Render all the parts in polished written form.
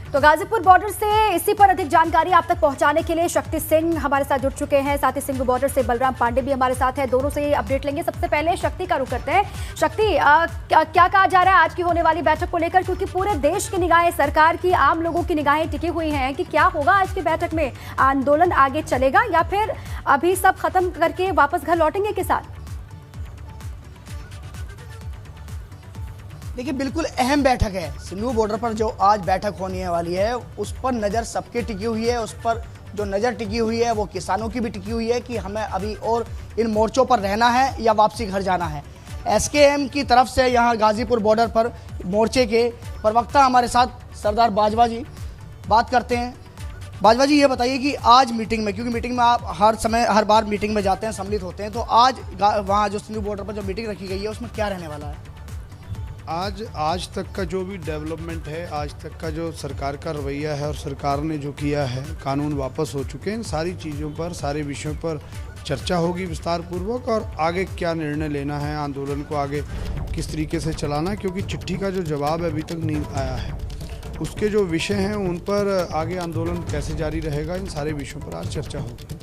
तो गाजीपुर बॉर्डर से इसी पर अधिक जानकारी आप तक पहुंचाने के लिए शक्ति सिंह हमारे साथ जुड़ चुके हैं। साथ ही सिंह बॉर्डर से बलराम पांडे भी हमारे साथ हैं। दोनों से अपडेट लेंगे। सबसे पहले शक्ति का रुख करते हैं। शक्ति, क्या कहा जा रहा है आज की होने वाली बैठक को लेकर, क्योंकि पूरे देश की निगाहें, सरकार की, आम लोगों की निगाहें टिकी हुई हैं कि क्या होगा आज की बैठक में? आंदोलन आगे चलेगा या फिर अभी सब खत्म करके वापस घर लौटेंगे किसान? देखिए, बिल्कुल अहम बैठक है। सिंधु बॉर्डर पर जो आज बैठक होने वाली है उस पर नज़र सबकी टिकी हुई है। उस पर जो नज़र टिकी हुई है वो किसानों की भी टिकी हुई है कि हमें अभी और इन मोर्चों पर रहना है या वापसी घर जाना है। एसकेएम की तरफ से यहाँ गाजीपुर बॉर्डर पर मोर्चे के प्रवक्ता हमारे साथ सरदार बाजवा जी बात करते हैं। बाजवा जी, ये बताइए कि आज मीटिंग में, क्योंकि मीटिंग में आप हर बार मीटिंग में जाते हैं, सम्मिलित होते हैं, तो आज वहाँ जो सिंधु बॉर्डर पर जो मीटिंग रखी गई है उसमें क्या रहने वाला है? आज तक का जो भी डेवलपमेंट है, आज तक का जो सरकार का रवैया है और सरकार ने जो किया है, कानून वापस हो चुके हैं, इन सारी चीज़ों पर, सारे विषयों पर चर्चा होगी विस्तार पूर्वक, और आगे क्या निर्णय लेना है, आंदोलन को आगे किस तरीके से चलाना है, क्योंकि चिट्ठी का जो जवाब अभी तक नहीं आया है, उसके जो विषय हैं उन पर आगे आंदोलन कैसे जारी रहेगा, इन सारे विषयों पर आज चर्चा होगी।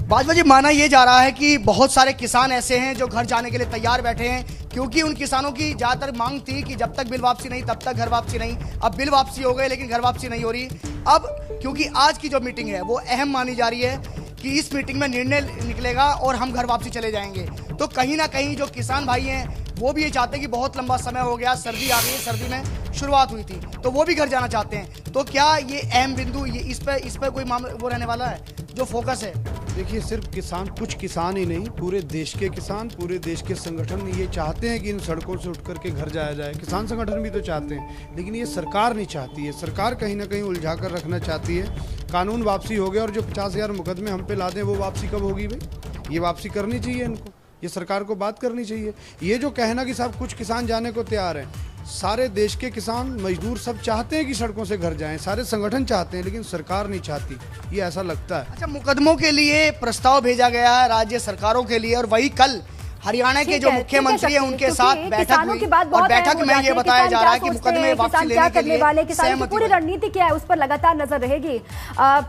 बाजवा जी, माना ये जा रहा है कि बहुत सारे किसान ऐसे हैं जो घर जाने के लिए तैयार बैठे हैं, क्योंकि उन किसानों की ज़्यादातर मांग थी कि जब तक बिल वापसी नहीं तब तक घर वापसी नहीं। अब बिल वापसी हो गए लेकिन घर वापसी नहीं हो रही। अब क्योंकि आज की जो मीटिंग है वो अहम मानी जा रही है कि इस मीटिंग में निर्णय निकलेगा और हम घर वापसी चले जाएंगे, तो कहीं ना कहीं जो किसान भाई हैं वो भी ये चाहते हैं कि बहुत लंबा समय हो गया, सर्दी आ गई, सर्दी में शुरुआत हुई थी, तो वो भी घर जाना चाहते हैं। तो क्या ये अहम बिंदु, ये इस पर कोई मामला वो रहने वाला है जो फोकस है? देखिए, सिर्फ किसान, कुछ किसान ही नहीं, पूरे देश के किसान, पूरे देश के संगठन ये चाहते हैं कि इन सड़कों से उठ करके घर जाया जाए। किसान संगठन भी तो चाहते हैं, लेकिन ये सरकार नहीं चाहती है। सरकार कहीं ना कहीं उलझा कर रखना चाहती है। कानून वापसी हो गया और जो 50,000 मुकदमे हम पे ला दें वो वापसी कब होगी भाई? ये वापसी करनी चाहिए इनको, ये सरकार को बात करनी चाहिए। ये जो कहना कि साहब कुछ किसान जाने को तैयार हैं, सारे देश के किसान मजदूर सब चाहते हैं कि सड़कों से घर जाएं, सारे संगठन चाहते हैं, लेकिन सरकार नहीं चाहती, ये ऐसा लगता है। अच्छा, मुकदमों के लिए प्रस्ताव भेजा गया है राज्य सरकारों के लिए, और वही कल हरियाणा के जो मुख्यमंत्री हैं उनके साथ बैठक हुई, और बैठक में ये बताया जा रहा है कि मुकदमे वापसी लेने के लिए किसानों की पूरी रणनीति क्या है उस पर लगातार नजर रहेगी।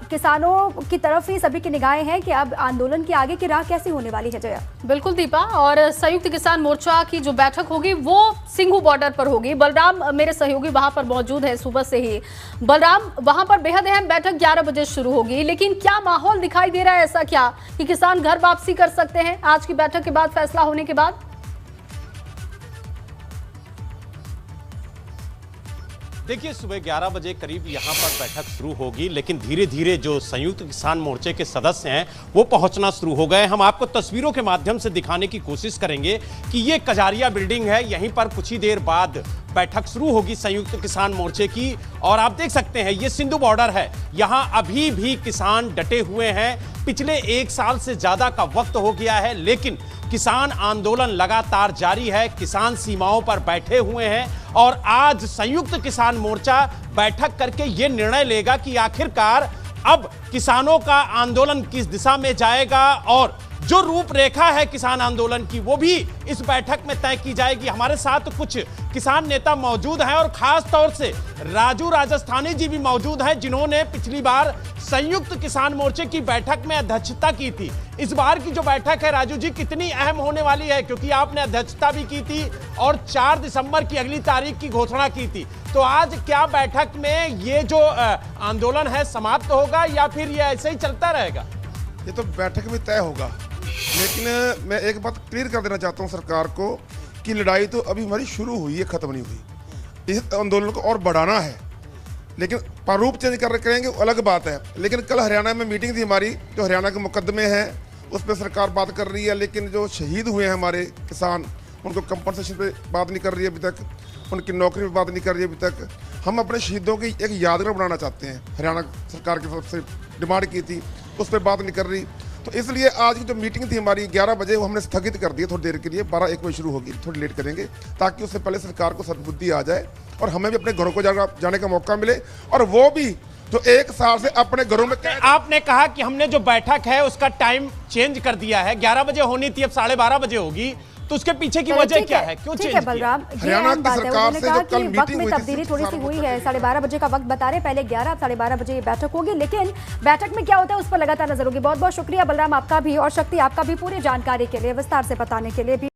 किसानों की तरफ ही सभी की निगाहें हैं कि अब आंदोलन की आगे की राह कैसी होने वाली है। जया, बिल्कुल दीपा, और संयुक्त किसान मोर्चा की जो बैठक होगी वो सिंघू बॉर्डर पर होगी। बलराम मेरे सहयोगी वहां पर मौजूद है सुबह से ही। बलराम, वहां पर बेहद अहम बैठक 11 बजे शुरू होगी, लेकिन क्या माहौल दिखाई दे रहा है? ऐसा क्या कि किसान घर वापसी कर सकते हैं आज की बैठक के बाद, फैसला होने के बाद? देखिए, सुबह 11 बजे करीब यहाँ पर बैठक शुरू होगी, लेकिन धीरे धीरे जो संयुक्त किसान मोर्चे के सदस्य हैं वो पहुंचना शुरू हो गए। हम आपको तस्वीरों के माध्यम से दिखाने की कोशिश करेंगे कि ये कजारिया बिल्डिंग है, यहीं पर कुछ ही देर बाद बैठक शुरू होगी संयुक्त किसान मोर्चे की। और आप देख सकते हैं ये सिंधु बॉर्डर है, यहाँ अभी भी किसान डटे हुए हैं। पिछले 1 साल से ज्यादा का वक्त हो गया है, लेकिन किसान आंदोलन लगातार जारी है। किसान सीमाओं पर बैठे हुए हैं और आज संयुक्त किसान मोर्चा बैठक करके ये निर्णय लेगा कि आखिरकार अब किसानों का आंदोलन किस दिशा में जाएगा, और जो रूपरेखा है किसान आंदोलन की वो भी इस बैठक में तय की जाएगी। हमारे साथ कुछ किसान नेता मौजूद हैं और खास तौर से राजू राजस्थानी जी भी मौजूद हैं, जिन्होंने पिछली बार संयुक्त किसान मोर्चे की बैठक में अध्यक्षता की थी। इस बार की जो बैठक है राजू जी, कितनी अहम होने वाली है? क्योंकि आपने अध्यक्षता भी की थी और 4 दिसंबर की अगली तारीख की घोषणा की थी। तो आज क्या बैठक में ये जो आंदोलन है समाप्त होगा या फिर ये ऐसे ही चलता रहेगा? ये तो बैठक में तय होगा, लेकिन मैं एक बात क्लियर कर देना चाहता हूं सरकार को कि लड़ाई तो अभी हमारी शुरू हुई है, खत्म नहीं हुई। इस आंदोलन को और बढ़ाना है, लेकिन प्रारूप चेंज करेंगे वो अलग बात है। लेकिन कल हरियाणा में मीटिंग थी हमारी, जो हरियाणा के मुकदमे हैं उस पर सरकार बात कर रही है, लेकिन जो शहीद हुए हैं हमारे किसान, उनको कंपनसेशन पे बात नहीं कर रही है अभी तक, उनकी नौकरी पे बात नहीं कर रही है अभी तक। हम अपने शहीदों की एक यादगार बनाना चाहते हैं, हरियाणा सरकार की तरफ से डिमांड की थी, उस पर बात नहीं कर रही। तो इसलिए आज की जो मीटिंग थी हमारी 11 बजे वो हमने स्थगित कर दी थोड़ी देर के लिए, 12-1 बजे शुरू होगी, थोड़ी लेट करेंगे ताकि उससे पहले सरकार को सद्बुद्धि आ जाए और हमें भी अपने घरों को जाने का मौका मिले, और वो भी जो 1 साल से अपने घरों में। आपने कहा कि हमने जो बैठक है उसका टाइम चेंज कर दिया है, 11 बजे होनी थी अब 12:30 बजे होगी, तो उसके पीछे की चलिए, वजह ठीक क्या है, है, क्यों ठीक चेंज है किया? बलराम, ये हरियाणा अहम की बात है। सरकार उन्होंने से कहा जो कल कि वक्त मीटिंग में हुई थी, तब्दीली थोड़ी सी सारों को हुई चर्चा है, की। 12:30 बजे का वक्त बता रहे, पहले 11 अब 12:30 बजे बैठक होगी, लेकिन बैठक में क्या होता है उस पर लगातार नजर होगी। बहुत बहुत शुक्रिया बलराम आपका भी, और शक्ति आपका भी पूरी जानकारी के लिए, विस्तार से बताने के लिए भी।